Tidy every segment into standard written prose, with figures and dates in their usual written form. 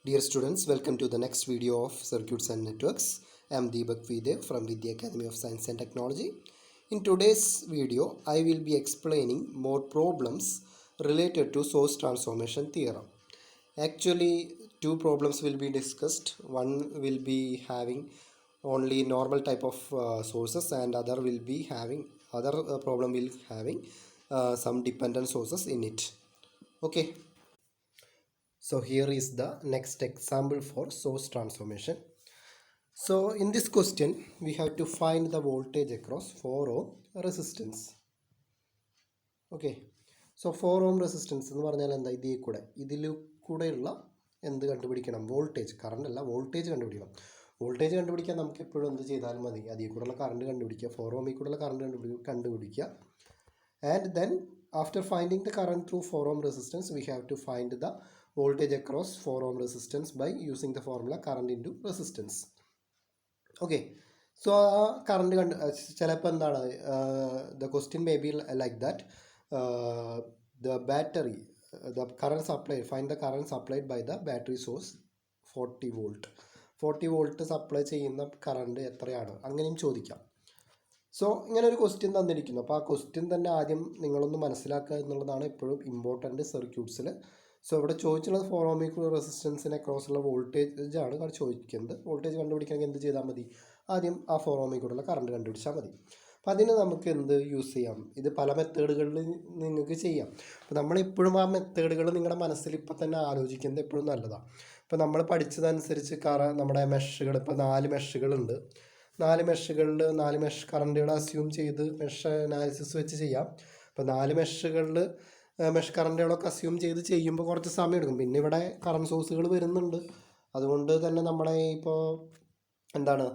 Dear students, welcome to the next video of Circuits and Networks. I am Deepak Videv from Vidya Academy of Science and Technology. In today's video, I will be explaining more problems related to source transformation theorem. Actually, two problems will be discussed. One will be having only normal type of sources, and other will be having problem will having some dependent sources in it. Okay. So here is the next example for source transformation. So in this question, we have to find the voltage across 4 ohm resistance. Okay. So 4 ohm resistance എന്ന് പറഞ്ഞാൽ എന്താ ഇതിൽ കൂടെയുള്ള എന്ത് കണ്ടുപിടിക്കണം? Voltage, current അല്ല, voltage കണ്ടുപിടിക്കണം. Voltage കണ്ടുപിടിക്കാൻ നമുക്ക് എപ്പോഴും എന്ത് ചെയ്താലും മതി, അതിൽ കൂടെയുള്ള കറണ്ട് കണ്ടുപിടിക്കുക, 4 ഓമിൽ കൂടെയുള്ള കറണ്ട് കണ്ടുപിടിക്കുക. And then after finding the current through 4 ohm resistance, we have to find the voltage across 4 ohm resistance by using the formula current into resistance. Okay, so current ചിലപ്പോൾ എന്താണ്, the question may be like that, the battery, the current supplied, find the current supplied by the battery source 40 volt supply ചെയ്യുന്ന current എത്രയാണ്, അങ്ങനെയും ചോദിക്കാം. So ഇങ്ങനെ ഒരു question തന്നിരിക്കുന്നു. അപ്പോൾ ആ ക്വസ്റ്റ്യൻ തന്നെ ആദ്യം നിങ്ങളൊന്ന് മനസ്സിലാക്കുക എന്നുള്ളതാണ് എപ്പോഴും ഇമ്പോർട്ടൻറ്റ് സർക്യൂട്ട്സിൽ. സോ ഇവിടെ ചോദിച്ചുള്ളത് 4 ഓമിക് റെസിസ്റ്റൻസിനെ ക്രോസുള്ള വോൾട്ടേജ് ആണ് ചോദിക്കുന്നത്. വോൾട്ടേജ് കണ്ടുപിടിക്കണമെങ്കിൽ എന്ത് ചെയ്താൽ മതി, ആദ്യം ആ 4 ഓമിക്കൂടെയുള്ള കറണ്ട് കണ്ടുപിടിച്ചാൽ മതി. അപ്പോൾ അതിന് നമുക്ക് എന്ത് യൂസ് ചെയ്യാം, ഇത് പല മെത്തേഡുകളിൽ നിങ്ങൾക്ക് ചെയ്യാം. അപ്പോൾ നമ്മളെപ്പോഴും ആ മെത്തേഡുകൾ നിങ്ങളുടെ മനസ്സിൽ ഇപ്പോൾ തന്നെ ആലോചിക്കുന്നത് എപ്പോഴും നല്ലതാണ്. ഇപ്പോൾ നമ്മൾ പഠിച്ചതനുസരിച്ച് നമ്മുടെ മെഷുകൾ, ഇപ്പോൾ 4 മെഷുകളുണ്ട്. 4 മെഷുകളിൽ 4 മെഷ് കറണ്ടുകൾ അസ്യൂം ചെയ്ത് മെഷ് അനാലിസിസ് വെച്ച് ചെയ്യാം. അപ്പോൾ 4 മെഷുകളിൽ മെഷ് കറണ്ടുകളൊക്കെ അസ്യൂം ചെയ്ത് ചെയ്യുമ്പോൾ കുറച്ച് സമയം എടുക്കും. പിന്നെ ഇവിടെ കറണ്ട് സോഴ്സുകൾ വരുന്നുണ്ട്. അതുകൊണ്ട് തന്നെ നമ്മുടെ ഇപ്പോൾ എന്താണ്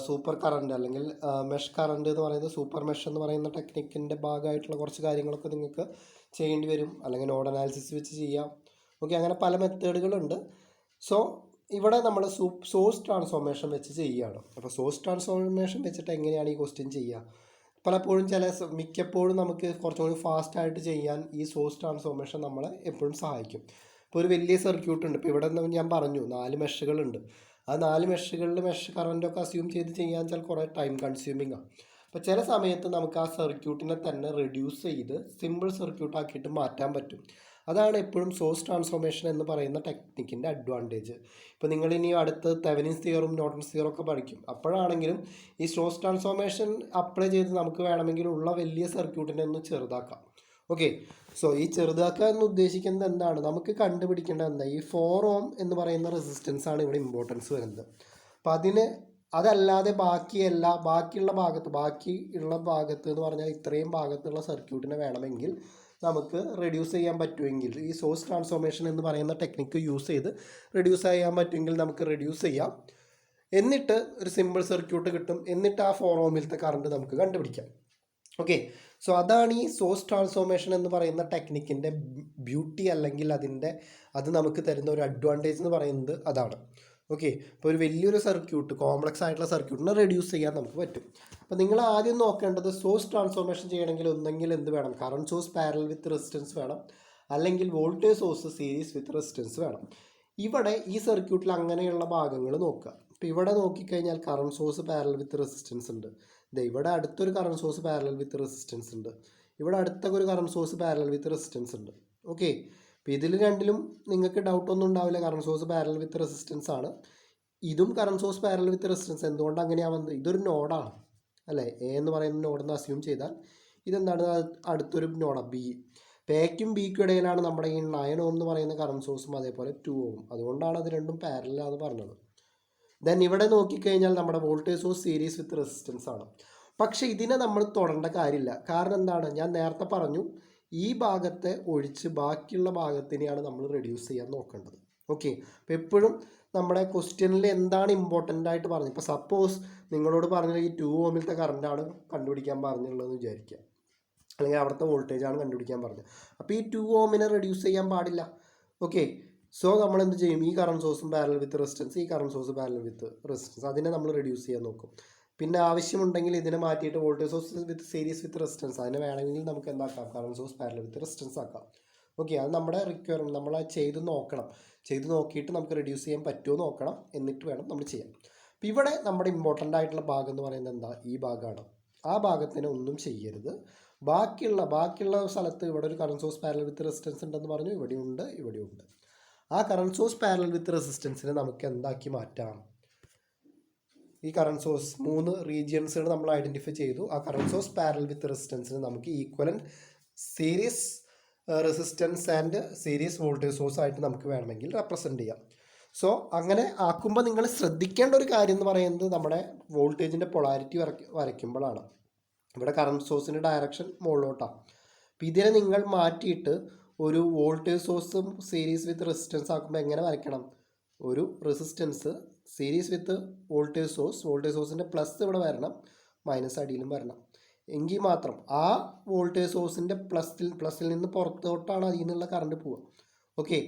സൂപ്പർ കറണ്ട് അല്ലെങ്കിൽ മെഷ് കറണ്ട് എന്ന് പറയുന്നത്, സൂപ്പർ മെഷ് എന്ന് പറയുന്ന ടെക്നിക്കിൻ്റെ ഭാഗമായിട്ടുള്ള കുറച്ച് കാര്യങ്ങളൊക്കെ നിങ്ങൾക്ക് ചെയ്യേണ്ടി വരും. അല്ലെങ്കിൽ നോഡ് അനാലിസിസ് വെച്ച് ചെയ്യാം. ഓക്കെ, അങ്ങനെ പല മെത്തേഡുകളുണ്ട്. സോ ഇവിടെ നമ്മൾ സോഴ്സ് ട്രാൻസ്ഫോർമേഷൻ വെച്ച് ചെയ്യുകയാണ്. അപ്പോൾ സോഴ്സ് ട്രാൻസ്ഫോർമേഷൻ വെച്ചിട്ട് എങ്ങനെയാണ് ഈ ക്വസ്റ്റ്യൻ ചെയ്യുക? പലപ്പോഴും മിക്കപ്പോഴും നമുക്ക് കുറച്ചും കൂടി ഫാസ്റ്റായിട്ട് ചെയ്യാൻ ഈ സോഴ്സ് ട്രാൻസ്ഫോർമേഷൻ നമ്മളെ എപ്പോഴും സഹായിക്കും. ഇപ്പോൾ ഒരു വലിയ സർക്യൂട്ട് ഉണ്ട്. ഇപ്പോൾ ഇവിടെ ഞാൻ പറഞ്ഞു 4 മെഷുകളുണ്ട്. ആ 4 മെഷുകളിൽ മെഷ് കറൻറ്റൊക്കെ അസ്യൂം ചെയ്ത് ചെയ്യാൻ വെച്ചാൽ കുറേ ടൈം കൺസ്യൂമിംഗ് ആണ്. അപ്പോൾ ചില സമയത്ത് നമുക്ക് ആ സർക്യൂട്ടിനെ തന്നെ റെഡ്യൂസ് ചെയ്ത് സിമ്പിൾ സർക്യൂട്ട് ആക്കിയിട്ട് മാറ്റാൻ പറ്റും. അതാണ് എപ്പോഴും സോഴ്സ് ട്രാൻസ്ഫോർമേഷൻ എന്ന് പറയുന്ന ടെക്നിക്കിൻ്റെ അഡ്വാൻറ്റേജ്. ഇപ്പോൾ നിങ്ങളിനി അടുത്ത് തെവനിൻസ് തിയറും നോർട്ടൺസ് തിയറും ഒക്കെ പഠിക്കും. അപ്പോഴാണെങ്കിലും ഈ സോഴ്സ് ട്രാൻസ്ഫോർമേഷൻ അപ്ലൈ ചെയ്ത് നമുക്ക് വേണമെങ്കിൽ ഉള്ള വലിയ സർക്യൂട്ടിനെ ഒന്ന് ചെറുതാക്കാം. ഓക്കെ, സോ ഈ ചെറുതാക്കുക എന്ന് ഉദ്ദേശിക്കുന്നത് എന്താണ്, നമുക്ക് കണ്ടുപിടിക്കേണ്ടത് എന്താ, ഈ 4 ഓം എന്ന് പറയുന്ന റെസിസ്റ്റൻസ് ആണ് ഇവിടെ ഇമ്പോർട്ടൻസ് വരുന്നത്. അപ്പോൾ അതല്ലാതെ ബാക്കിയുള്ള ഭാഗത്ത് എന്ന് പറഞ്ഞാൽ ഇത്രയും ഭാഗത്തുള്ള സർക്യൂട്ടിനെ വേണമെങ്കിൽ നമുക്ക് റെഡ്യൂസ് ചെയ്യാൻ പറ്റുമെങ്കിൽ, ഈ സോഴ്സ് ട്രാൻസ്ഫോർമേഷൻ എന്ന് പറയുന്ന ടെക്നിക്ക് യൂസ് ചെയ്ത് റെഡ്യൂസ് ചെയ്യാൻ പറ്റുമെങ്കിൽ നമുക്ക് റെഡ്യൂസ് ചെയ്യാം. എന്നിട്ട് ഒരു സിമ്പിൾ സർക്യൂട്ട് കിട്ടും. എന്നിട്ട് ആ 4 ഓമിലത്തെ കറണ്ട് നമുക്ക് കണ്ടുപിടിക്കാം. ഓക്കെ, സോ അതാണ് ഈ സോഴ്സ് ട്രാൻസ്ഫോർമേഷൻ എന്ന് പറയുന്ന ടെക്നിക്കിൻ്റെ ബ്യൂട്ടി, അല്ലെങ്കിൽ അത് നമുക്ക് തരുന്ന ഒരു അഡ്വാൻറ്റേജ് എന്ന് പറയുന്നത് അതാണ്. ഓക്കെ, ഇപ്പോൾ ഒരു വലിയൊരു സർക്യൂട്ട്, കോംപ്ലക്സ് ആയിട്ടുള്ള സർക്യൂട്ടിനെ റെഡ്യൂസ് ചെയ്യാൻ നമുക്ക് പറ്റും. അപ്പോൾ നിങ്ങൾ ആദ്യം നോക്കേണ്ടത് സോഴ്സ് ട്രാൻസ്ഫോർമേഷൻ ചെയ്യണമെങ്കിൽ ഒന്നെങ്കിൽ എന്ത് വേണം, current source parallel with resistance വേണം, അല്ലെങ്കിൽ voltage source series with resistance വേണം. ഇവിടെ ഈ സർക്യൂട്ടിൽ അങ്ങനെയുള്ള ഭാഗങ്ങൾ നോക്കുക. ഇപ്പോൾ ഇവിടെ നോക്കിക്കഴിഞ്ഞാൽ current source parallel with resistance ഉണ്ട്. ഇവിടെ അടുത്തൊരു current source parallel with resistance ഉണ്ട്. ഇവിടെ അടുത്തൊരു current source parallel with resistance ഉണ്ട്. ഓക്കെ, അപ്പോൾ ഇതിൽ രണ്ടിലും നിങ്ങൾക്ക് ഡൗട്ടൊന്നും ഉണ്ടാവില്ല, current source parallel with resistance ആണ്. ഇതും current source parallel with resistance. എന്തുകൊണ്ട് അങ്ങനെയാവുന്നത്, ഇതൊരു നോഡാണ് അല്ലേ, എ എന്ന് പറയുന്ന നോഡെന്ന് അസ്യൂം ചെയ്താൽ ഇതെന്താണ്, അടുത്തൊരു നോഡാണ് ബി. അപ്പോൾ എക്കും ബിക്കും ഇടയിലാണ് നമ്മുടെ ഈ 9 ഓം എന്ന് പറയുന്ന കറണ്ട് സോഴ്സും അതേപോലെ 2 ഓം. അതുകൊണ്ടാണ് അത് രണ്ടും പാരലലാന്ന് പറഞ്ഞത്. ദെൻ ഇവിടെ നോക്കിക്കഴിഞ്ഞാൽ നമ്മുടെ voltage source series with resistance ആണ്. പക്ഷേ ഇതിനെ നമ്മൾ തൊടേണ്ട കാര്യമില്ല. കാരണം എന്താണ്, ഞാൻ നേരത്തെ പറഞ്ഞു, ഈ ഭാഗത്തെ ഒഴിച്ച് ബാക്കിയുള്ള ഭാഗത്തിനെയാണ് നമ്മൾ റെഡ്യൂസ് ചെയ്യാൻ നോക്കേണ്ടത്. ഓക്കെ, അപ്പോൾ എപ്പോഴും നമ്മുടെ ക്വസ്റ്റ്യനിൽ എന്താണ് ഇമ്പോർട്ടൻ്റ് ആയിട്ട് പറഞ്ഞത്, ഇപ്പോൾ സപ്പോസ് നിങ്ങളോട് പറഞ്ഞത് ഈ 2 ഓമിലത്തെ കറണ്ടാണ് കണ്ടുപിടിക്കാൻ പറഞ്ഞുള്ളതെന്ന് വിചാരിക്കുക, അല്ലെങ്കിൽ അവിടുത്തെ വോൾട്ടേജാണ് കണ്ടുപിടിക്കാൻ പറഞ്ഞത്. അപ്പോൾ ഈ 2 ഓമിനെ റെഡ്യൂസ് ചെയ്യാൻ പാടില്ല. ഓക്കെ, സോ നമ്മൾ എന്ത് ചെയ്യും, ഈ കറണ്ട് സോഴ്സും പാരലൽ വിത്ത് റെസിസ്റ്റൻസ്, ഈ current source parallel with resistance, അതിനെ നമ്മൾ റെഡ്യൂസ് ചെയ്യാൻ നോക്കും. പിന്നെ ആവശ്യമുണ്ടെങ്കിൽ ഇതിനെ മാറ്റിയിട്ട് voltage source with series with resistance, അതിനെ വേണമെങ്കിൽ നമുക്ക് എന്താക്കാം, current source parallel with resistance ആക്കാം. ഓക്കെ, അത് നമ്മുടെ റിക്വയർമെൻറ്റ്, നമ്മൾ ചെയ്ത് നോക്കണം. ചെയ്ത് നോക്കിയിട്ട് നമുക്ക് റെഡ്യൂസ് ചെയ്യാൻ പറ്റുമോ നോക്കണം, എന്നിട്ട് വേണം നമ്മൾ ചെയ്യാൻ. അപ്പോൾ ഇവിടെ നമ്മുടെ ഇമ്പോർട്ടൻ്റ് ആയിട്ടുള്ള ഭാഗം എന്ന് പറയുന്നത് എന്താ, ഈ ഭാഗമാണ്. ആ ഭാഗത്തിന് ഒന്നും ചെയ്യരുത്. ബാക്കിയുള്ള സ്ഥലത്ത് ഇവിടെ ഒരു current source parallel with resistance ഉണ്ടെന്ന് പറഞ്ഞു, ഇവിടെയുണ്ട്. ആ കറണ്ട് സോഴ്സ് പാരലൽ വിത്ത് റെസിസ്റ്റൻസിനെ നമുക്ക് എന്താക്കി മാറ്റാം? ഈ കറണ്ട് സോഴ്സ് 3 റീജിയൻസുകൾ നമ്മൾ ഐഡൻറ്റിഫൈ ചെയ്തു. ആ കറണ്ട് സോഴ്സ് പാരലൽ വിത്ത് റെസിസ്റ്റൻസിന് നമുക്ക് equivalent series resistance and series voltage source ആയിട്ട് നമുക്ക് വേണമെങ്കിൽ റെപ്രസെൻറ്റ് ചെയ്യാം. സോ അങ്ങനെ ആക്കുമ്പോൾ നിങ്ങൾ ശ്രദ്ധിക്കേണ്ട ഒരു കാര്യം എന്ന് പറയുന്നത് നമ്മുടെ വോൾട്ടേജിൻ്റെ പൊളാരിറ്റി വരയ്ക്കുമ്പോഴാണ്. ഇവിടെ കറണ്ട് സോഴ്സിൻ്റെ ഡയറക്ഷൻ മുകളിലോട്ടാണ്. അപ്പോൾ ഇതിനെ നിങ്ങൾ മാറ്റിയിട്ട് ഒരു വോൾട്ടേജ് സോഴ്സും സീരീസ് വിത്ത് റെസിസ്റ്റൻസ് ആക്കുമ്പോൾ എങ്ങനെ വരയ്ക്കണം? ഒരു റെസിസ്റ്റൻസ് സീരീസ് വിത്ത് വോൾട്ടേജ് സോഴ്സിൻ്റെ പ്ലസ് ഇവിടെ വരണം, മൈനസ് അടിയിലും വരണം. എങ്കിൽ മാത്രം ആ വോൾട്ടേജ് സോഴ്സിൻ്റെ പ്ലസ്സിൽ നിന്ന് പുറത്തോട്ടാണ് അതിൽ നിന്നുള്ള കറണ്ട് പോവുക. ഓക്കെ,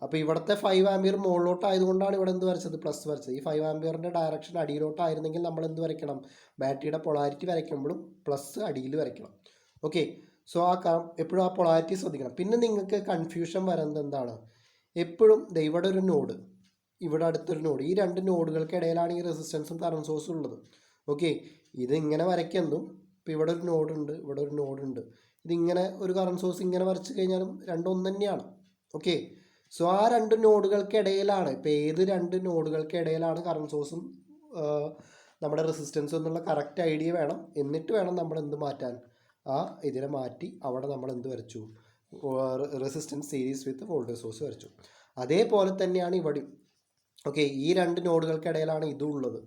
അപ്പോൾ ഇവിടുത്തെ 5 ആമ്പിയർ മുകളിലോട്ടായതുകൊണ്ടാണ് ഇവിടെ എന്ത് വരച്ചത്? പ്ലസ് വരച്ചത്. ഈ 5 ആമ്പിയറിൻ്റെ ഡയറക്ഷൻ അടിയിലോട്ടായിരുന്നെങ്കിൽ നമ്മൾ എന്ത് വരയ്ക്കണം? ബാറ്ററിയുടെ പൊളാരിറ്റി വരയ്ക്കുമ്പോഴും പ്ലസ് അടിയിൽ വരയ്ക്കണം. ഓക്കെ, സോ എപ്പോഴും ആ പൊളാരിറ്റി ശ്രദ്ധിക്കണം. പിന്നെ നിങ്ങൾക്ക് കൺഫ്യൂഷൻ വരുന്നത് എന്താണ്? എപ്പോഴും ഇവിടെ ഒരു നോഡ്, ഇവിടെ അടുത്തൊരു നോഡ്, ഈ 2 നോഡുകൾക്കിടയിലാണ് ഈ റെസിസ്റ്റൻസും കറണ്ട് സോഴ്സും ഉള്ളത്. ഓക്കെ, ഇത് ഇങ്ങനെ വരയ്ക്കുന്നതും, ഇപ്പോൾ ഇവിടെ ഒരു നോഡുണ്ട്, ഇവിടെ ഒരു നോഡുണ്ട്, ഇതിങ്ങനെ ഒരു കറണ്ട് സോഴ്സ് ഇങ്ങനെ വരച്ച് കഴിഞ്ഞാലും രണ്ടും ഒന്ന് തന്നെയാണ്. ഓക്കെ, സോ ആ 2 നോഡുകൾക്കിടയിലാണ്, ഇപ്പോൾ ഏത് 2 നോഡുകൾക്കിടയിലാണ് കറണ്ട് സോഴ്സും നമ്മുടെ റെസിസ്റ്റൻസും എന്നുള്ള കറക്റ്റ് ഐഡിയ വേണം. എന്നിട്ട് വേണം നമ്മൾ എന്ത് മാറ്റാൻ? ആ ഇതിനെ മാറ്റി അവിടെ നമ്മൾ എന്ത് വരച്ചു? Resistance series with voltage source വരച്ചു. അതേപോലെ തന്നെയാണ് ഇവിടെ. ഓക്കെ, ഈ 2 നോഡുകൾക്കിടയിലാണ് ഇതും ഉള്ളത്.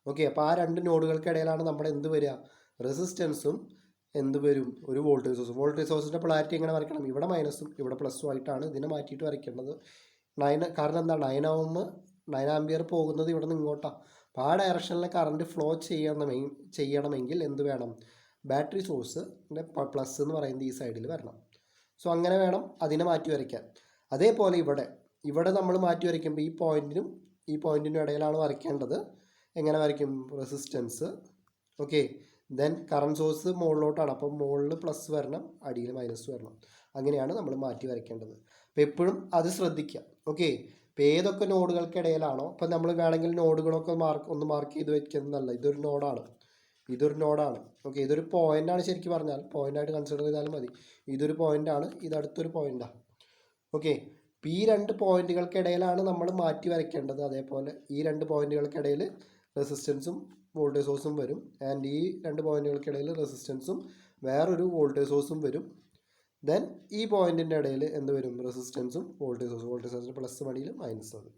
ഓക്കെ, അപ്പോൾ ആ 2 നോഡുകൾക്കിടയിലാണ് നമ്മുടെ എന്ത് വരിക? റെസിസ്റ്റൻസും എന്ത് വരും? ഒരു വോൾട്ടേജ് സോഴ്സിൻ്റെ പൊളാരിറ്റി എങ്ങനെ വരയ്ക്കണം? ഇവിടെ മൈനസും ഇവിടെ പ്ലസ്സും ആയിട്ടാണ് ഇതിനെ മാറ്റിയിട്ട് വരയ്ക്കേണ്ടത്. കാരണം എന്താ, 9 ആമ്പിയർ പോകുന്നത് ഇവിടെ നിന്ന് ഇങ്ങോട്ടാണ്. അപ്പോൾ ആ ഡയറക്ഷനിൽ കറണ്ട് ഫ്ലോ ചെയ്യണമെങ്കിൽ എന്ത് വേണം? ബാറ്ററി സോഴ്സിൻ്റെ പ്ലസ് എന്ന് പറയുന്നത് ഈ സൈഡിൽ വരണം. സോ അങ്ങനെ വേണം അതിനെ മാറ്റി വരയ്ക്കാൻ. അതേപോലെ ഇവിടെ നമ്മൾ മാറ്റി വരയ്ക്കുമ്പോൾ ഈ പോയിൻറ്റിനും ഇടയിലാണ് വരയ്ക്കേണ്ടത്. എങ്ങനെ വരയ്ക്കും? Resistance. Okay, then current source മുകളിലോട്ടാണ്, അപ്പം മുകളിൽ പ്ലസ് വരണം, അടിയിൽ മൈനസ് വരണം. അങ്ങനെയാണ് നമ്മൾ മാറ്റി വരയ്ക്കേണ്ടത്. അപ്പോൾ എപ്പോഴും അത് ശ്രദ്ധിക്കുക. ഓക്കെ, ഇപ്പോൾ ഏതൊക്കെ നോഡുകൾക്കിടയിലാണോ, അപ്പം നമ്മൾ വേണമെങ്കിൽ നോഡുകളൊക്കെ മാർക്ക് ചെയ്ത് വയ്ക്കുന്നതല്ല. ഇതൊരു നോഡാണ്. ഓക്കെ, ഇതൊരു പോയിൻ്റാണ്. ശരിക്കും പറഞ്ഞാൽ പോയിൻ്റായിട്ട് കൺസിഡർ ചെയ്താലും മതി. ഇതൊരു പോയിൻ്റാണ്, ഇത് അടുത്തൊരു പോയിൻ്റാണ്. ഓക്കെ, ഇപ്പോൾ ഈ 2 പോയിൻറ്റുകൾക്കിടയിലാണ് നമ്മൾ മാറ്റി വരയ്ക്കേണ്ടത്. അതേപോലെ ഈ 2 പോയിൻറ്റുകൾക്കിടയിൽ റെസിസ്റ്റൻസും വോൾട്ടേജ് സോഴ്സും വരും. ആൻഡ് ഈ 2 പോയിൻറ്റുകൾക്കിടയിൽ റെസിസ്റ്റൻസും വേറൊരു വോൾട്ടേജ് സോഴ്സും വരും. ദെൻ ഈ പോയിൻറ്റിൻ്റെ ഇടയിൽ എന്ത് വരും? റെസിസ്റ്റൻസും വോൾട്ടേജ് സോഴ്സിൻ്റെ പ്ലസ് മടിയിൽ മൈനസ് അത്.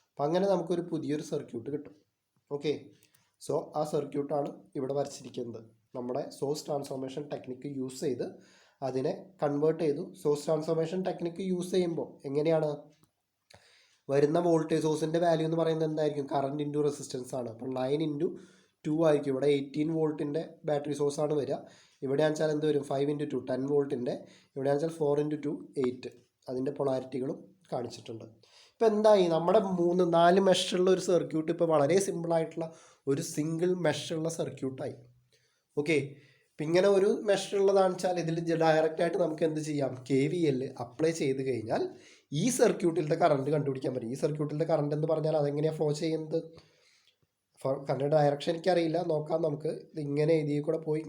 അപ്പം അങ്ങനെ നമുക്കൊരു പുതിയൊരു സർക്യൂട്ട് കിട്ടും. ഓക്കെ, സോ ആ സർക്യൂട്ടാണ് ഇവിടെ വരച്ചിരിക്കുന്നത്. നമ്മുടെ സോഴ്സ് ട്രാൻസ്ഫോർമേഷൻ ടെക്നിക്ക് യൂസ് ചെയ്ത് അതിനെ കൺവേർട്ട് ചെയ്തു. സോഴ്സ് ട്രാൻസ്ഫോർമേഷൻ ടെക്നിക്ക് യൂസ് ചെയ്യുമ്പോൾ എങ്ങനെയാണ് വരുന്ന വോൾട്ടേജ് സോഴ്സിൻ്റെ വാല്യൂ എന്ന് പറയുന്നത്? എന്തായിരിക്കും? കറണ്ട് ഇൻറ്റു റെസിസ്റ്റൻസ് ആണ്. അപ്പോൾ 9 × 2 ആയിരിക്കും. ഇവിടെ 18 വോൾട്ടിൻ്റെ ബാറ്ററി സോഴ്സാണ് വരിക. ഇവിടെ ആണെച്ചാൽ എന്ത് വരും? 5 × 2 10 വോൾട്ടിൻ്റെ. ഇവിടെ ആണെച്ചാൽ 4 × 2 8. അതിൻ്റെ പൊളാരിറ്റികളും കാണിച്ചിട്ടുണ്ട്. ഇപ്പോൾ എന്തായി? നമ്മുടെ 4 മെഷുള്ള ഒരു സർക്യൂട്ട് ഇപ്പോൾ വളരെ സിമ്പിളായിട്ടുള്ള ഒരു സിംഗിൾ മെഷുള്ള സർക്യൂട്ടായി. ഓക്കെ, ഇപ്പം ഇങ്ങനെ ഒരു മെഷുള്ളതാണെന്ന് വെച്ചാൽ ഇതിൽ ഡയറക്റ്റായിട്ട് നമുക്ക് എന്ത് ചെയ്യാം? KVL അപ്ലൈ ചെയ്ത് കഴിഞ്ഞാൽ ഈ സർക്യൂട്ടിലത്തെ കറണ്ട് കണ്ടുപിടിക്കാൻ പറ്റും. ഈ സർക്യൂട്ടിലത്തെ കറണ്ട് എന്ന് പറഞ്ഞാൽ അതെങ്ങനെയാണ് ഫ്ലോ ചെയ്യുന്നത്? കറണ്ട് ഡയറക്ഷൻ എനിക്കറിയില്ല, നോക്കാം നമുക്ക്. ഇത് ഇങ്ങനെ ഇതിൽ കൂടെ പോയി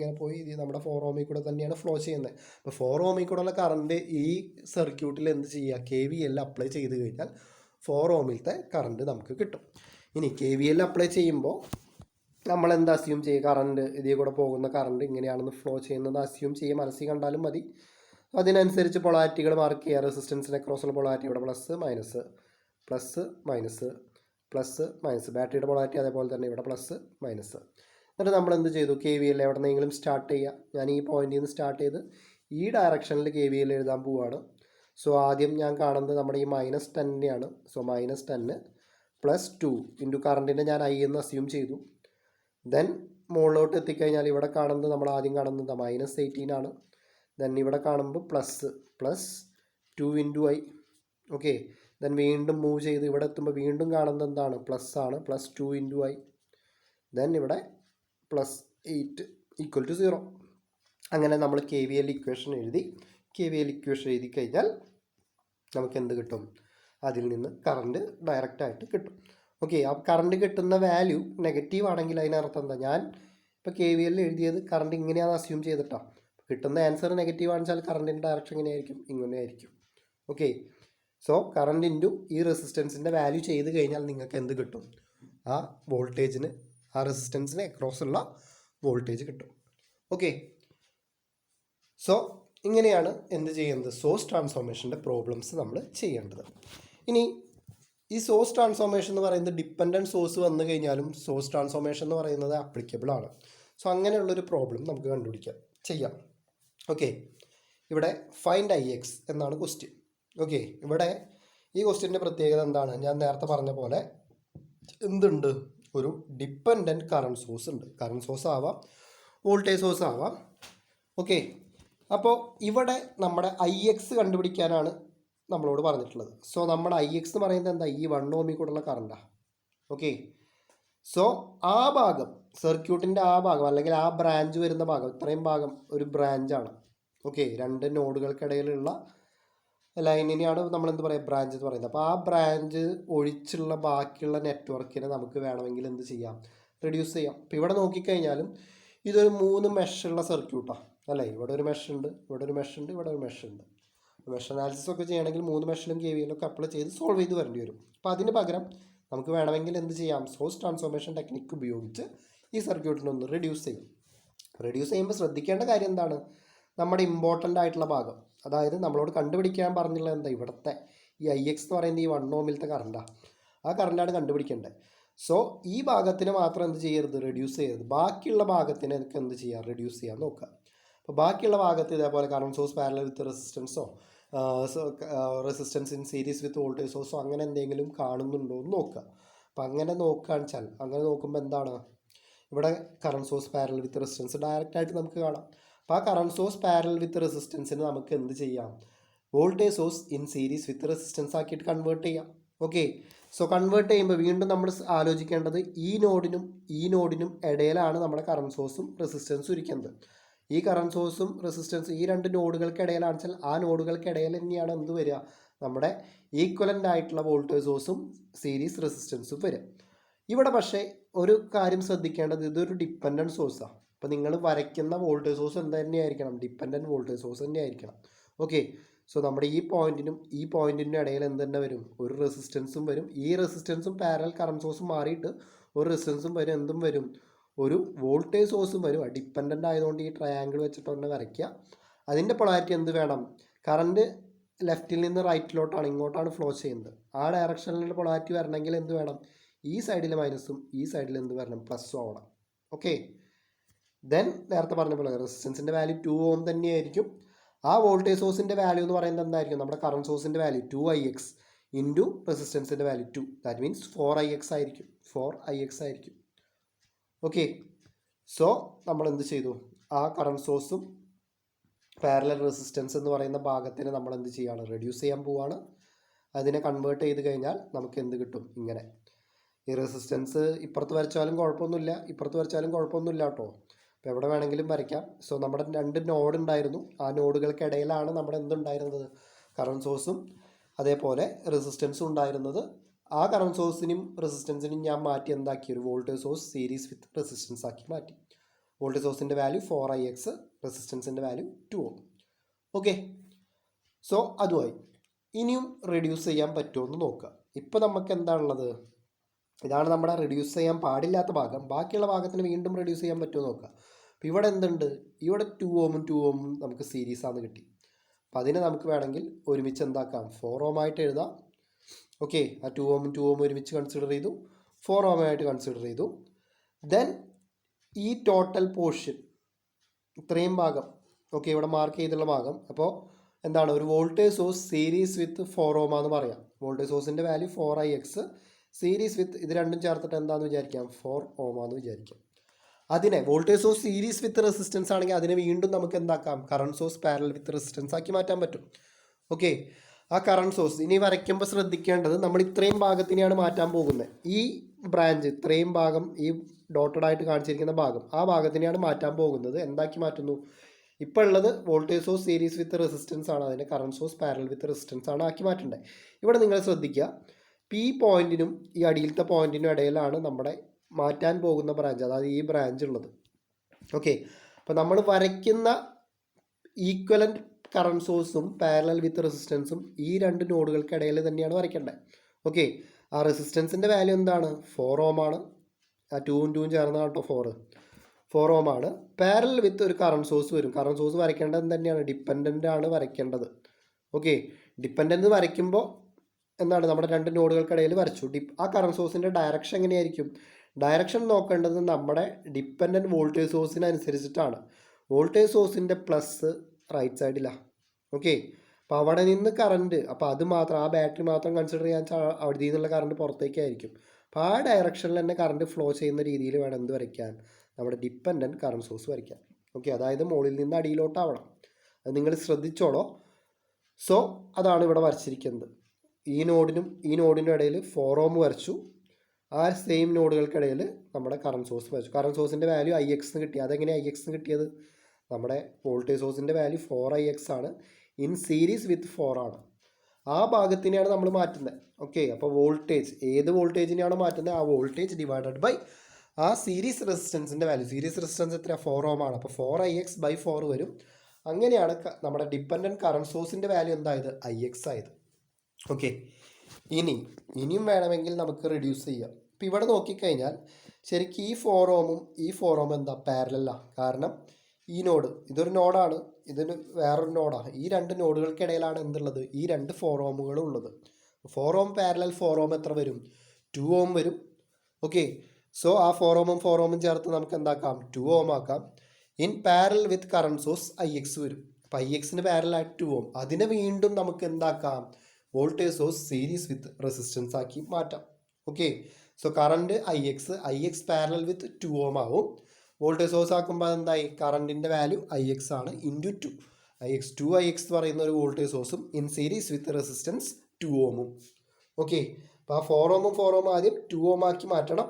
ഇത് നമ്മുടെ 4 ഓമിൽ കൂടെ തന്നെയാണ് ഫ്ലോ ചെയ്യുന്നത്. അപ്പോൾ 4 ഓമിൽ കൂടെയുള്ള കറണ്ട് ഈ സർക്യൂട്ടിൽ എന്ത് ചെയ്യുക? KVL അപ്ലൈ ചെയ്ത് കഴിഞ്ഞാൽ 4 ഓമിലത്തെ കറണ്ട് നമുക്ക് കിട്ടും. ഇനി KVL അപ്ലൈ ചെയ്യുമ്പോൾ നമ്മൾ എന്താ അസ്യൂം ചെയ്യുക? കറണ്ട് ഇതിൽ കൂടെ പോകുന്ന കറണ്ട് ഇങ്ങനെയാണെന്ന് ഫ്ലോ ചെയ്യുന്നത് അസ്യൂം ചെയ്യുക. മനസ്സിൽ കണ്ടാലും മതി. അതിനനുസരിച്ച് പൊളാരിറ്റികൾ മാർക്ക് ചെയ്യുക. റെസിസ്റ്റൻസിനെ ക്രോസുള്ള പൊളാരിറ്റി ഇവിടെ പ്ലസ് മൈനസ്. ബാറ്ററിയുടെ പൊളാരിറ്റി അതേപോലെ തന്നെ ഇവിടെ പ്ലസ് മൈനസ്. എന്നിട്ട് നമ്മൾ എന്ത് ചെയ്തു? KVL എവിടെന്നെങ്കിലും സ്റ്റാർട്ട് ചെയ്യുക. ഞാൻ ഈ പോയിന്റിൽ നിന്ന് സ്റ്റാർട്ട് ചെയ്ത് ഈ ഡയറക്ഷനിൽ KVL എഴുതാൻ പോവുകയാണ്. സോ ആദ്യം ഞാൻ കാണുന്നത് നമ്മുടെ ഈ -10നെയാണ്. സോ -10 + 2 ഇൻറ്റു കറണ്ടിൻ്റെ ഞാൻ I എന്ന് അസ്യൂം ചെയ്തു. ദെൻ മുകളിലോട്ട് എത്തിക്കഴിഞ്ഞാൽ ഇവിടെ കാണുന്നത് നമ്മൾ ആദ്യം കാണുന്നത് -18 ആണ്. ദെൻ ഇവിടെ കാണുമ്പോൾ പ്ലസ് 2 × I. ഓക്കെ, ദെൻ വീണ്ടും മൂവ് ചെയ്ത് ഇവിടെ എത്തുമ്പോൾ വീണ്ടും കാണുന്നത് എന്താണ്? പ്ലസ് ആണ്. +2 × I. ദെൻ ഇവിടെ +8 = 0. അങ്ങനെ നമ്മൾ KVL ഇക്വേഷൻ എഴുതി കഴിഞ്ഞാൽ നമുക്ക് എന്ത് കിട്ടും? അതിൽ നിന്ന് കറണ്ട് ഡയറക്റ്റായിട്ട് കിട്ടും. ഓക്കെ, ആ കറണ്ട് കിട്ടുന്ന വാല്യൂ നെഗറ്റീവ് ആണെങ്കിൽ അതിനർത്ഥം എന്താ? ഞാൻ ഇപ്പോൾ KVL എഴുതിയത് കറണ്ട് ഇങ്ങനെയാണ് അസ്യൂം ചെയ്തിട്ടാണ്. കിട്ടുന്ന ആൻസർ നെഗറ്റീവ് ആണെച്ചാൽ കറണ്ടിൻ്റെ ഡയറക്ഷൻ എങ്ങനെയായിരിക്കും? ഇങ്ങനെ ആയിരിക്കും. ഓക്കെ, സോ കറണ്ട് ഇൻറ്റു ഈ റെസിസ്റ്റൻസിൻ്റെ വാല്യൂ ചെയ്ത് കഴിഞ്ഞാൽ നിങ്ങൾക്ക് എന്ത് കിട്ടും? ആ വോൾട്ടേജിന്, ആ റെസിസ്റ്റൻസിന് അക്രോസ് ഉള്ള വോൾട്ടേജ് കിട്ടും. ഓക്കെ, സോ ഇങ്ങനെയാണ് എന്ത് ചെയ്യുന്നത്? സോഴ്സ് ട്രാൻസ്ഫോർമേഷൻ്റെ പ്രോബ്ലംസ് നമ്മൾ ചെയ്യേണ്ടത്. ഇനി ഈ സോഴ്സ് ട്രാൻസ്ഫോർമേഷൻ എന്ന് പറയുന്നത് ഡിപ്പെൻഡൻറ്റ് സോഴ്സ് വന്നു കഴിഞ്ഞാലും സോഴ്സ് ട്രാൻസ്ഫോർമേഷൻ എന്ന് പറയുന്നത് ആപ്ലിക്കബിൾ ആണ്. സോ അങ്ങനെയുള്ളൊരു പ്രോബ്ലം നമുക്ക് കണ്ടുപിടിക്കാം, ചെയ്യാം. ഓക്കെ, ഇവിടെ ഫൈൻഡ് IX എന്നാണ് ക്വസ്റ്റ്യൻ. ഓക്കെ, ഇവിടെ ഈ ക്വസ്റ്റ്യൻ്റെ പ്രത്യേകത എന്താണ്? ഞാൻ നേരത്തെ പറഞ്ഞ പോലെ എന്തുണ്ട്? ഒരു ഡിപ്പെൻഡൻറ്റ് കറണ്ട് സോഴ്സ് ഉണ്ട്. കറണ്ട് സോഴ്സ് ആവാം, വോൾട്ടേജ് സോഴ്സ് ആവാം. ഓക്കെ, അപ്പോൾ ഇവിടെ നമ്മുടെ IX കണ്ടുപിടിക്കാനാണ് നമ്മളോട് പറഞ്ഞിട്ടുള്ളത്. സോ നമ്മുടെ IX എന്ന് പറയുന്നത് എന്താ? ഈ 1 ഓമിൽ കൂടെയുള്ള കറണ്ടാണ്. ഓക്കെ, സോ ആ ഭാഗം, സർക്യൂട്ടിൻ്റെ ആ ഭാഗം അല്ലെങ്കിൽ ആ ബ്രാഞ്ച് വരുന്ന ഭാഗം, ഇത്രയും ഭാഗം ഒരു ബ്രാഞ്ചാണ്. ഓക്കെ, രണ്ട് നോഡുകൾക്കിടയിലുള്ള ലൈനിനെയാണ് നമ്മൾ എന്ത് പറയുക? ബ്രാഞ്ച് എന്ന് പറയുന്നത്. അപ്പോൾ ആ ബ്രാഞ്ച് ഒഴിച്ചുള്ള ബാക്കിയുള്ള നെറ്റ്വർക്കിനെ നമുക്ക് വേണമെങ്കിൽ എന്ത് ചെയ്യാം? റെഡ്യൂസ് ചെയ്യാം. ഇപ്പോൾ ഇവിടെ നോക്കിക്കഴിഞ്ഞാലും ഇതൊരു 3 മെഷുള്ള സർക്യൂട്ടാണ് അല്ലേ? ഇവിടെ ഒരു മെഷ് ഉണ്ട്, ഇവിടെ ഒരു മെഷ് ഉണ്ട്, ഇവിടെ ഒരു മെഷ് ഉണ്ട്. മെഷ് അനാലിസിസ് ഒക്കെ ചെയ്യണമെങ്കിൽ 3 മെഷിലും KVL ഒക്കെ അപ്ലൈ ചെയ്ത് സോൾവ് ചെയ്ത് വരേണ്ടി വരും. അപ്പോൾ അതിന് പകരം നമുക്ക് വേണമെങ്കിൽ എന്ത് ചെയ്യാം? സോഴ്സ് ട്രാൻസ്ഫോർമേഷൻ ടെക്നിക്ക് ഉപയോഗിച്ച് ഈ സർക്യൂട്ടിനൊന്ന് റെഡ്യൂസ് ചെയ്യും. റെഡ്യൂസ് ചെയ്യുമ്പോൾ ശ്രദ്ധിക്കേണ്ട കാര്യം എന്താണ്? നമ്മുടെ ഇമ്പോർട്ടൻ്റ് ആയിട്ടുള്ള ഭാഗം, അതായത് നമ്മളോട് കണ്ടുപിടിക്കാൻ പറഞ്ഞുള്ളത് എന്താ? ഇവിടുത്തെ ഈ IX എന്ന് പറയുന്നത് ഈ 1 ഓമിലത്തെ കറണ്ടാണ്. ആ കറണ്ടാണ് കണ്ടുപിടിക്കേണ്ടത്. സോ ഈ ഭാഗത്തിന് മാത്രം എന്ത് ചെയ്യരുത്? റെഡ്യൂസ് ചെയ്യരുത്. ബാക്കിയുള്ള ഭാഗത്തിന് എനിക്ക് എന്ത് ചെയ്യാം? റെഡ്യൂസ് ചെയ്യാൻ നോക്കുക. അപ്പോൾ ബാക്കിയുള്ള ഭാഗത്ത് ഇതേപോലെ കറണ്ട് സോഴ്സ് പാരലൽ വിത്ത് റെസിസ്റ്റൻസോ resistance in series with voltage സോഴ്സോ അങ്ങനെ എന്തെങ്കിലും കാണുന്നുണ്ടോ എന്ന് നോക്കുക. അപ്പോൾ അങ്ങനെ നോക്കുകയാണെന്ന് വെച്ചാൽ, അങ്ങനെ നോക്കുമ്പോൾ എന്താണ്? ഇവിടെ current source parallel with resistance ഡയറക്റ്റായിട്ട് നമുക്ക് കാണാം. അപ്പോൾ ആ കറണ്ട് സോഴ്സ് പാരലൽ വിത്ത് റെസിസ്റ്റൻസിന് നമുക്ക് എന്ത് ചെയ്യാം? Voltage source in series with resistance ആക്കിയിട്ട് കൺവേർട്ട് ചെയ്യാം. ഓക്കെ, സോ കൺവേർട്ട് ചെയ്യുമ്പോൾ വീണ്ടും നമ്മൾ ആലോചിക്കേണ്ടത് ഈ നോഡിനും ഇടയിലാണ് നമ്മുടെ കറണ്ട് സോഴ്സും റെസിസ്റ്റൻസും ഇരിക്കുന്നത്. ഈ കറണ്ട് സോഴ്സും റെസിസ്റ്റൻസും ഈ 2 നോഡുകൾക്കിടയിലാണെന്ന് വെച്ചാൽ ആ നോഡുകൾക്കിടയിൽ തന്നെയാണ് എന്ത് വരിക? നമ്മുടെ ഈക്വലൻ്റ് ആയിട്ടുള്ള വോൾട്ടേജ് സോഴ്സും സീരീസ് റെസിസ്റ്റൻസും വരിക. ഇവിടെ പക്ഷേ ഒരു കാര്യം ശ്രദ്ധിക്കേണ്ടത്, ഇതൊരു ഡിപ്പെൻഡൻറ്റ് സോഴ്സാണ്. അപ്പോൾ നിങ്ങൾ വരയ്ക്കുന്ന വോൾട്ടേജ് സോഴ്സ് എന്ത് തന്നെയായിരിക്കണം? ഡിപ്പെൻഡൻറ്റ് വോൾട്ടേജ് സോഴ്സ് തന്നെയായിരിക്കണം. ഓക്കെ, സോ നമ്മുടെ ഈ പോയിന്റിനും ഇടയിൽ എന്ത് തന്നെ വരും? ഒരു റെസിസ്റ്റൻസും വരും. ഈ റെസിസ്റ്റൻസും പാരലൽ കറണ്ട് സോഴ്സും മാറിയിട്ട് ഒരു റെസിസ്റ്റൻസും വരും. എന്തും വരും? ഒരു വോൾട്ടേജ് സോഴ്സും വരും. ഡിപ്പെൻഡൻ്റ് ആയതുകൊണ്ട് ഈ ട്രയാങ്കിൾ വെച്ചിട്ട് ഒന്ന് വരയ്ക്കുക. അതിൻ്റെ പൊളാരിറ്റി എന്ത് വേണം? കറണ്ട് ലെഫ്റ്റിൽ നിന്ന് റൈറ്റിലോട്ടാണ്, ഇങ്ങോട്ടാണ് ഫ്ലോ ചെയ്യുന്നത്. ആ ഡയറക്ഷനിലുള്ള പൊളാരിറ്റി വരണമെങ്കിൽ എന്ത് വേണം? ഈ സൈഡിൽ മൈനസും ഈ സൈഡിൽ എന്ത് വരണം? പ്ലസ്സും ആവണം. ഓക്കെ, ദെൻ നേരത്തെ പറഞ്ഞ പോലെ റെസിസ്റ്റൻസിൻ്റെ വാല്യൂ 2 ഓം തന്നെയായിരിക്കും. ആ വോൾട്ടേജ് സോഴ്സിൻ്റെ വാല്യൂ എന്ന് പറയുന്നത് എന്തായിരിക്കും? നമ്മുടെ കറണ്ട് സോഴ്സിൻ്റെ വാല്യൂ 2IX ഇൻറ്റു റെസിസ്റ്റൻസിൻ്റെ വാല്യൂ 2. ദാറ്റ് മീൻസ് 4IX ആയിരിക്കും. 4IX ആയിരിക്കും. ഓക്കെ, സോ നമ്മൾ എന്ത് ചെയ്തു? ആ കറണ്ട് സോഴ്സും പാരലൽ റെസിസ്റ്റൻസ് എന്ന് പറയുന്ന ഭാഗത്തിന് നമ്മൾ എന്ത് ചെയ്യുകയാണ്? റെഡ്യൂസ് ചെയ്യാൻ പോവുകയാണ്. അതിനെ കൺവേർട്ട് ചെയ്ത് കഴിഞ്ഞാൽ നമുക്ക് എന്ത് കിട്ടും? ഇങ്ങനെ. ഈ റെസിസ്റ്റൻസ് ഇപ്പുറത്ത് വരച്ചാലും കുഴപ്പമൊന്നുമില്ല, ഇപ്പുറത്ത് വരച്ചാലും കുഴപ്പമൊന്നുമില്ല കേട്ടോ. അപ്പോൾ എവിടെ വേണമെങ്കിലും വരയ്ക്കാം. സോ നമ്മുടെ 2 നോഡ് ഉണ്ടായിരുന്നു. ആ നോഡുകൾക്കിടയിലാണ് നമ്മുടെ എന്തുണ്ടായിരുന്നത്? കറണ്ട് സോഴ്സും അതേപോലെ റെസിസ്റ്റൻസും ഉണ്ടായിരുന്നത്. ആ കറണ്ട് സോഴ്സിനും റെസിസ്റ്റൻസിനും ഞാൻ മാറ്റി എന്താക്കി? ഒരു voltage source series with resistance ആക്കി മാറ്റി. വോൾട്ടേജ് സോഴ്സിൻ്റെ value 4IX, റെസിസ്റ്റൻസിൻ്റെ value 2 ohm. Okay, so അതുമായി ഇനിയും റെഡ്യൂസ് ചെയ്യാൻ പറ്റുമോ എന്ന് നോക്കുക. ഇപ്പോൾ നമുക്ക് എന്താണുള്ളത്? ഇതാണ് നമ്മുടെ റെഡ്യൂസ് ചെയ്യാൻ പാടില്ലാത്ത ഭാഗം. ബാക്കിയുള്ള ഭാഗത്തിന് വീണ്ടും റെഡ്യൂസ് ചെയ്യാൻ പറ്റുമോ നോക്കുക. അപ്പോൾ ഇവിടെ എന്തുണ്ട്? ഇവിടെ 2 ഓമും നമുക്ക് സീരീസാന്ന് കിട്ടി. അപ്പോൾ അതിനെ നമുക്ക് വേണമെങ്കിൽ ഒരുമിച്ച് എന്താക്കാം? 4 ഓം ആയിട്ട് എഴുതാം. ഓക്കെ, ആ 2 ഓം ഒരുമിച്ച് കൺസിഡർ ചെയ്തു, 4 ഓം ആയിട്ട് കൺസിഡർ ചെയ്തു. ദെൻ ഈ ടോട്ടൽ പോർഷൻ, ഇത്രയും ഭാഗം, ഓക്കെ, ഇവിടെ മാർക്ക് ചെയ്തുള്ള ഭാഗം, അപ്പോൾ എന്താണ്? ഒരു voltage source series with 4 ohm എന്ന് പറയാം. വോൾട്ടേജ് സോഴ്സിൻ്റെ വാല്യൂ 4IX, സീരീസ് വിത്ത് ഇത് രണ്ടും ചേർത്തിട്ട് എന്താണെന്ന് വിചാരിക്കാം? 4 ഓം ആണെന്ന് വിചാരിക്കാം. അതിനെ voltage source series with resistance ആണെങ്കിൽ അതിനെ വീണ്ടും നമുക്ക് എന്താക്കാം? Current source parallel with resistance ആക്കി മാറ്റാൻ പറ്റും. ഓക്കെ, ആ കറണ്ട് സോഴ്സ് ഇനി വരയ്ക്കുമ്പോൾ ശ്രദ്ധിക്കേണ്ടത്, നമ്മൾ ഇത്രയും ഭാഗത്തിനെയാണ് മാറ്റാൻ പോകുന്നത്. ഈ ബ്രാഞ്ച് ഇത്രയും ഭാഗം, ഈ ഡോട്ടഡ് ആയിട്ട് കാണിച്ചിരിക്കുന്ന ഭാഗം, ആ ഭാഗത്തിനെയാണ് മാറ്റാൻ പോകുന്നത്. എന്താക്കി മാറ്റുന്നു? ഇപ്പോൾ ഉള്ളത് voltage source series with resistance ആണ്, അതിൻ്റെ current source parallel with resistance ആണ് ആക്കി മാറ്റേണ്ടത്. ഇവിടെ നിങ്ങൾ ശ്രദ്ധിക്കുക, പി പോയിന്റിനും ഈ അടിയിലത്തെ പോയിന്റിനും ഇടയിലാണ് നമ്മുടെ മാറ്റാൻ പോകുന്ന ബ്രാഞ്ച്, അതായത് ഈ ബ്രാഞ്ച് ഉള്ളത്. ഓക്കെ, അപ്പോൾ നമ്മൾ വരയ്ക്കുന്ന ഈക്വലൻറ്റ് കറണ്ട് സോഴ്സും പാരലൽ വിത്ത് റെസിസ്റ്റൻസും ഈ രണ്ട് നോഡുകൾക്കിടയിൽ തന്നെയാണ് വരയ്ക്കേണ്ടത്. ഓക്കെ, ആ റെസിസ്റ്റൻസിൻ്റെ വാല്യൂ എന്താണ്? 4 ഓം ആണ്. ആ 2ഉം 2ഉം ചേർന്നാണ് കേട്ടോ 4 ഓം ആണ്. പാരലൽ വിത്ത് ഒരു കറണ്ട് സോഴ്സ് വരും. കറണ്ട് സോഴ്സ് വരയ്ക്കേണ്ടത് തന്നെയാണ്, ഡിപ്പെൻഡൻ്റ് ആണ് വരയ്ക്കേണ്ടത്. ഓക്കെ, ഡിപ്പെൻഡൻ്റ് വരയ്ക്കുമ്പോൾ എന്താണ്, നമ്മുടെ രണ്ട് നോഡുകൾക്കിടയിൽ വരച്ചു. ആ കറണ്ട് സോഴ്സിൻ്റെ ഡയറക്ഷൻ എങ്ങനെയായിരിക്കും? ഡയറക്ഷൻ നോക്കേണ്ടത് നമ്മുടെ ഡിപ്പെൻഡൻറ്റ് വോൾട്ടേജ് സോഴ്സിനനുസരിച്ചിട്ടാണ്. വോൾട്ടേജ് സോഴ്സിൻ്റെ പ്ലസ് റൈറ്റ് സൈഡിലാണ്. ഓക്കെ, അപ്പോൾ അവിടെ നിന്ന് കറണ്ട്, അപ്പോൾ അത് മാത്രം, ആ ബാറ്ററി മാത്രം കൺസിഡർ ചെയ്യാൻ അവിടെ നിന്നുള്ള കറണ്ട് പുറത്തേക്കായിരിക്കും. അപ്പോൾ ആ ഡയറക്ഷനിൽ തന്നെ കറണ്ട് ഫ്ലോ ചെയ്യുന്ന രീതിയിൽ വേണം എന്ത് വരയ്ക്കാൻ? നമ്മുടെ ഡിപ്പെൻഡൻറ്റ് കറണ്ട് സോഴ്സ് വരയ്ക്കാൻ. ഓക്കെ, അതായത് മുകളിൽ നിന്ന് അടിയിലോട്ടാവണം. അത് നിങ്ങൾ ശ്രദ്ധിച്ചോളോ. സോ അതാണ് ഇവിടെ വരച്ചിരിക്കുന്നത്. ഈ നോഡിനും ഇടയിൽ 4 ഓം വരച്ചു. ആ സെയിം നോഡുകൾക്കിടയിൽ നമ്മുടെ കറണ്ട് സോഴ്സ് വരച്ചു. കറണ്ട് സോഴ്സിൻ്റെ വാല്യൂ IX എന്ന് കിട്ടി. അതെങ്ങനെയാണ് IX എന്ന് കിട്ടിയത്? നമ്മുടെ വോൾട്ടേജ് സോഴ്സിൻ്റെ വാല്യൂ 4IX ആണ്, ഇൻ സീരീസ് വിത്ത് 4 ആണ്. ആ ഭാഗത്തിനെയാണ് നമ്മൾ മാറ്റുന്നത്. ഓക്കെ, അപ്പോൾ വോൾട്ടേജ്, ഏത് വോൾട്ടേജിനെയാണോ മാറ്റുന്നത്, ആ വോൾട്ടേജ് ഡിവൈഡഡ് ബൈ ആ സീരീസ് റെസിസ്റ്റൻസിൻ്റെ വാല്യൂ. സീരീസ് റെസിസ്റ്റൻസ് എത്ര? 4 ഓം ആണ്. അപ്പോൾ 4IX/4 വരും. അങ്ങനെയാണ് നമ്മുടെ ഡിപ്പെൻഡൻറ്റ് കറണ്ട് സോഴ്സിൻ്റെ വാല്യൂ എന്തായത്? IX ആയത്. ഓക്കെ, ഇനിയും വേണമെങ്കിൽ നമുക്ക് റെഡ്യൂസ് ചെയ്യാം. ഇപ്പോൾ ഇവിടെ നോക്കിക്കഴിഞ്ഞാൽ ശരിക്കും ഈ 4 ഓമും ഈ 4 ഓമും എന്താ? പാരലലാണ്. കാരണം ഈ നോഡ്, ഇതൊരു നോഡാണ്, ഇതിന് വേറൊരു നോഡാണ്. ഈ രണ്ട് നോഡുകൾക്കിടയിലാണ് എന്തുള്ളത്? ഈ രണ്ട് 4 ഓമുകളും ഉള്ളത്. 4 ഓം പാരലൽ 4 ഓം എത്ര വരും? 2 ഓം വരും. ഓക്കെ, സോ ആ 4 ഓമും ചേർത്ത് നമുക്ക് എന്താക്കാം? 2 ഓം ആക്കാം. In parallel with current source IX വരും. അപ്പോൾ IXന് പാരലായിട്ട് 2 ഓം. അതിനെ വീണ്ടും നമുക്ക് എന്താക്കാം? Voltage source series with resistance ആക്കി മാറ്റാം. Okay, so current IX parallel with 2 ohm ആവും. വോൾട്ടേജ് സോഴ്സ് ആക്കുമ്പോൾ എന്തായി? കറണ്ടിൻ്റെ വാല്യൂ IX ആണ്, ഇൻറ്റു 2. IX എന്ന് പറയുന്ന ഒരു വോൾട്ടേജ് സോഴ്സും ഇൻ സീരീസ് വിത്ത് റെസിസ്റ്റൻസ് 2 ഓമും. ഓക്കെ, അപ്പോൾ ആ 4 ഓമും ആദ്യം 2 ഓം ആക്കി മാറ്റണം.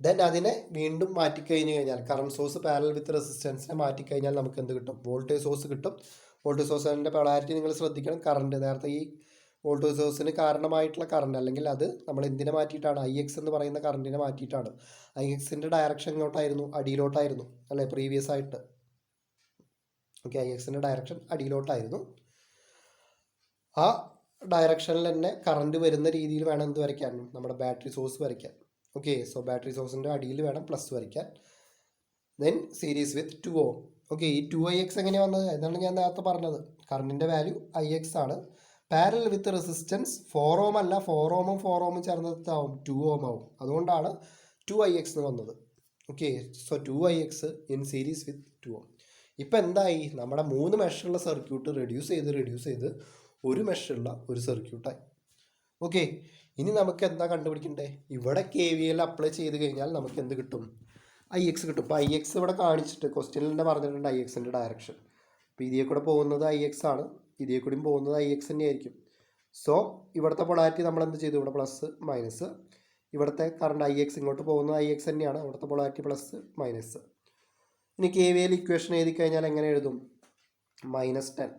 ദെൻ അതിനെ വീണ്ടും മാറ്റിക്കഴിഞ്ഞ് കഴിഞ്ഞാൽ, കറണ്ട് സോഴ്സ് പാരലൽ വിത്ത് റെസിസ്റ്റൻസിനെ മാറ്റിക്കഴിഞ്ഞാൽ നമുക്ക് എന്ത് കിട്ടും? വോൾട്ടേജ് സോഴ്സ് കിട്ടും. വോൾട്ടേജ് സോഴ്സിൻ്റെ പൊളാരിറ്റി നിങ്ങൾ ശ്രദ്ധിക്കണം. കറണ്ട്, നേരത്തെ ഈ വോൾട്ടേജ് സോഴ്സിന് കാരണമായിട്ടുള്ള കറണ്ട്, അല്ലെങ്കിൽ അത് നമ്മൾ എന്തിനെ മാറ്റിയിട്ടാണ്? IX എന്ന് പറയുന്ന കറണ്ടിനെ മാറ്റിയിട്ടാണ്. IXൻ്റെ ഡയറക്ഷൻ എങ്ങോട്ടായിരുന്നു? അടിയിലോട്ടായിരുന്നു അല്ലേ പ്രീവിയസ് ആയിട്ട്. ഓക്കെ, IXൻ്റെ ഡയറക്ഷൻ അടിയിലോട്ടായിരുന്നു. ആ ഡയറക്ഷനിൽ തന്നെ കറണ്ട് വരുന്ന രീതിയിൽ വേണം എന്ത് വരയ്ക്കാൻ? നമ്മുടെ ബാറ്ററി സോഴ്സ് വരയ്ക്കാൻ. ഓക്കെ, സോ ബാറ്ററി സോഴ്സിൻ്റെ അടിയിൽ വേണം പ്ലസ് വരയ്ക്കാൻ. Then series with 2 ohm. Okay, ഈ 2IX എങ്ങനെയാണ് വന്നത്? എന്നാണ് ഞാൻ നേരത്തെ പറഞ്ഞത്. കറണ്ടിൻ്റെ വാല്യൂ IX ആണ്. പാരലൽ വിത്ത് റെസിസ്റ്റൻസ് 4 ഓം അല്ല, 4 ഓമും ചേർന്നതാവും 2 ഓം ആവും. അതുകൊണ്ടാണ് 2IX എന്ന് വന്നത്. Okay, so 2IX in series with 2 ഓം. ഇപ്പം എന്തായി? നമ്മുടെ 3 മെഷുള്ള സർക്യൂട്ട് റെഡ്യൂസ് ചെയ്ത് ഒരു മെഷുള്ള ഒരു സർക്യൂട്ടായി. ഓക്കെ, ഇനി നമുക്ക് എന്താ കണ്ടുപിടിക്കണ്ടേ? ഇവിടെ KVL അപ്ലൈ ചെയ്ത് കഴിഞ്ഞാൽ നമുക്ക് എന്ത് കിട്ടും? IX കിട്ടും. ഇപ്പോൾ IX ഇവിടെ കാണിച്ചിട്ട് ക്വസ്റ്റ്യനിൽ തന്നെ പറഞ്ഞിട്ടുണ്ട് IXൻ്റെ ഡയറക്ഷൻ. അപ്പോൾ ഇതിൽ കൂടെ പോകുന്നത് IX ആണ്, ഇതിൽ കൂടിയും പോകുന്നത് IX തന്നെയായിരിക്കും. സോ ഇവിടുത്തെ പൊളാരിറ്റി നമ്മൾ എന്ത് ചെയ്തു? ഇവിടെ പ്ലസ് മൈനസ്. ഇവിടുത്തെ കറണ്ട് IX ഇങ്ങോട്ട് പോകുന്നത് IX തന്നെയാണ്. ഇവിടുത്തെ പൊളാരിറ്റി പ്ലസ് മൈനസ്. ഇനി KVL ഇക്വേഷൻ എഴുതി കഴിഞ്ഞാൽ എങ്ങനെ എഴുതും? -10.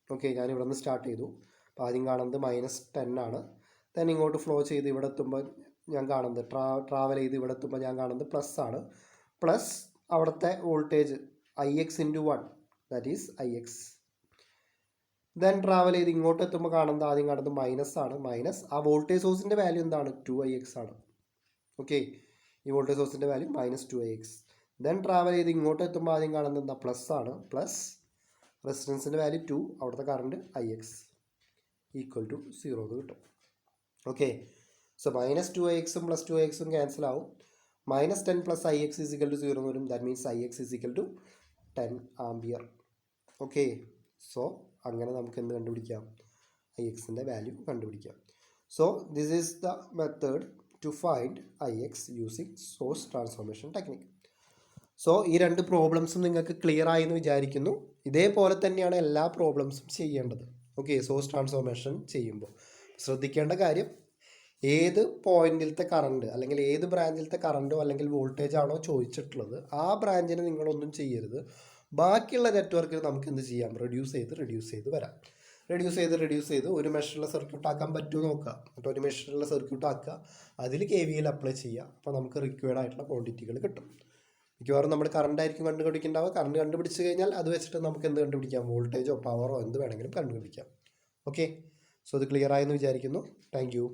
ഓക്കെ, ഞാൻ ഇവിടെ നിന്ന് സ്റ്റാർട്ട് ചെയ്തു. അപ്പോൾ ആദ്യം കാണുന്നത് -10 ആണ്. ദെൻ ഇങ്ങോട്ട് ഫ്ലോ ചെയ്ത് ഇവിടെ എത്തുമ്പോൾ ഞാൻ കാണുന്നത് ട്രാവൽ ചെയ്ത് ഇവിടെ എത്തുമ്പോൾ ഞാൻ കാണുന്നത് പ്ലസ് ആണ്. പ്ലസ് അവിടുത്തെ voltage IX × 1, that is IX. Then travel ചെയ്ത് ഇങ്ങോട്ട് എത്തുമ്പോൾ ആദ്യം കാണുന്നത് മൈനസ് ആണ്. മൈനസ് ആ വോൾട്ടേജ് സോഴ്സിൻ്റെ വാല്യൂ എന്താണ്? 2IX ആണ്. ഓക്കെ, ഈ വോൾട്ടേജ് സോഴ്സിൻ്റെ വാല്യൂ -2IX. ദെൻ ട്രാവൽ ചെയ്ത് ഇങ്ങോട്ട് എത്തുമ്പോൾ ആദ്യം കാണുന്നത് എന്താ? പ്ലസ് ആണ്. പ്ലസ് റെസിസ്റ്റൻസിൻ്റെ വാല്യൂ 2, അവിടുത്തെ കറണ്ട് IX = 0 കിട്ടും. Okay, so -2IX + 2IX cancel ആവും. -10 + IX = 0 എന്ന് വരും. That means IX = 10 ampere. Okay, so അങ്ങനെ നമുക്ക് എന്ത് കണ്ടുപിടിക്കാം? IXൻ്റെ വാല്യൂ കണ്ടുപിടിക്കാം. So this is the method to find IX using source transformation technique. So ഈ രണ്ട് പ്രോബ്ലംസും നിങ്ങൾക്ക് ക്ലിയർ ആയി എന്ന് വിചാരിക്കുന്നു. ഇതേപോലെ തന്നെയാണ് എല്ലാ പ്രോബ്ലംസും ചെയ്യേണ്ടത്. ഓക്കെ, സോഴ്സ് ട്രാൻസ്ഫോർമേഷൻ ചെയ്യുമ്പോൾ ശ്രദ്ധിക്കേണ്ട കാര്യം, ഏത് പോയിന്റിലത്തെ കറണ്ട് അല്ലെങ്കിൽ ഏത് ബ്രാഞ്ചിലത്തെ കറണ്ടോ അല്ലെങ്കിൽ വോൾട്ടേജ് ആണോ ചോദിച്ചിട്ടുള്ളത്, ആ ബ്രാഞ്ചിന് നിങ്ങളൊന്നും ചെയ്യരുത്. ബാക്കിയുള്ള നെറ്റ്വർക്കിൽ നമുക്ക് എന്ത് ചെയ്യാം, റിഡ്യൂസ് ചെയ്ത് വരാം. റിഡ്യൂസ് ചെയ്ത് ഒരു മെഷറുള്ള സർക്യൂട്ട് ആക്കാൻ പറ്റുമോ നോക്കുക. എന്നിട്ട് ഒരു മെഷറുള്ള സർക്യൂട്ട് ആക്കുക, അതിൽ KVL അപ്ലൈ ചെയ്യുക. അപ്പോൾ നമുക്ക് റിക്വയർഡ് ആയിട്ടുള്ള ക്വാണ്ടിറ്റികൾ കിട്ടും. മിക്കവാറും നമ്മൾ കറണ്ട് ആയിരിക്കും കണ്ടുപിടിക്കേണ്ടാവുക. കറണ്ട് കണ്ടുപിടിച്ച് കഴിഞ്ഞാൽ അത് വെച്ചിട്ട് നമുക്ക് എന്ത് കണ്ടുപിടിക്കാം, വോൾട്ടേജോ പവറോ എന്ത് വേണമെങ്കിലും കണ്ടുപിടിക്കാം. ഓക്കെ, സോ ഇത് ക്ലിയർ ആയെന്ന് വിചാരിക്കുന്നു. Thank you.